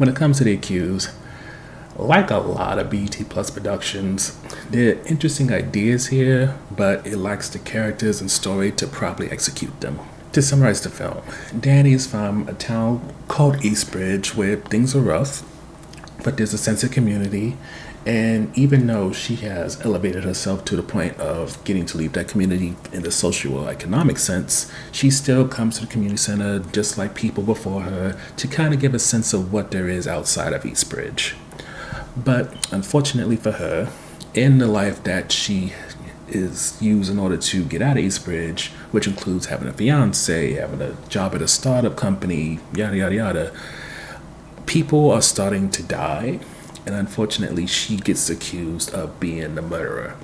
When it comes to The Accused, like a lot of BT Plus productions, there are interesting ideas here, but it lacks the characters and story to properly execute them. To summarize the film, Danny is from a town called Eastbridge where things are rough, but there's a sense of community. And even though she has elevated herself to the point of getting to leave that community in the social or economic sense, she still comes to the community center just like people before her to kind of give a sense of what there is outside of Eastbridge. But unfortunately for her, in the life that she is used in order to get out of Eastbridge, which includes having a fiance, having a job at a startup company, yada yada yada, people are starting to die, and unfortunately she gets accused of being the murderer.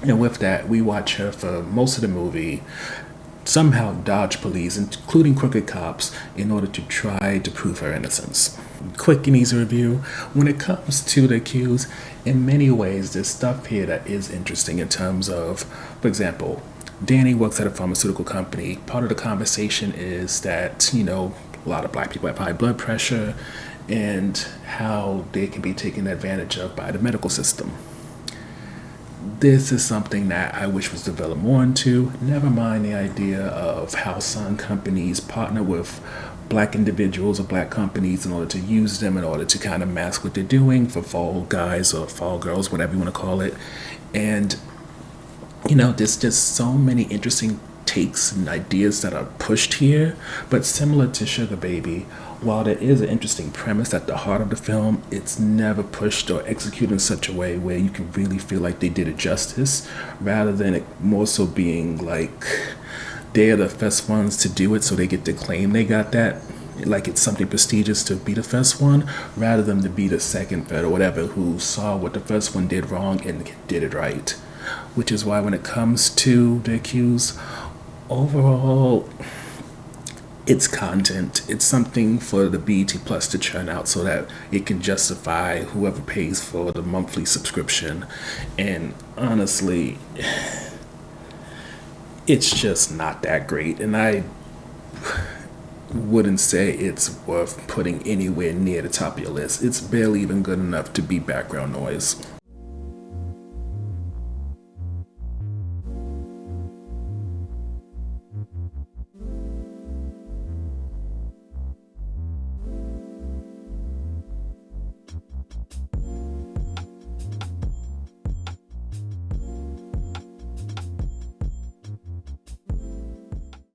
And with that, we watch her for most of the movie somehow dodge police, including crooked cops, in order to try to prove her innocence. Quick and easy review. When it comes to The Accused, in many ways, there's stuff here that is interesting in terms of, for example, Danny works at a pharmaceutical company. Part of the conversation is that, a lot of black people have high blood pressure and how they can be taken advantage of by the medical system. This is something that I wish was developed more into. Never mind the idea of how some companies partner with black individuals or black companies in order to use them in order to kind of mask what they're doing for fall guys or fall girls, whatever you want to call it. And, there's just so many interesting takes and ideas that are pushed here. But similar to Sugar Baby, while there is an interesting premise at the heart of the film, it's never pushed or executed in such a way where you can really feel like they did it justice, rather than it more so being like they're the first ones to do it, so they get to claim they got that, like it's something prestigious to be the first one, rather than to be the second, third, or whatever, who saw what the first one did wrong and did it right. Which is why when it comes to The Accused, overall, it's content. It's something for the BET Plus to churn out so that it can justify whoever pays for the monthly subscription. And honestly, it's just not that great. And I wouldn't say it's worth putting anywhere near the top of your list. It's barely even good enough to be background noise.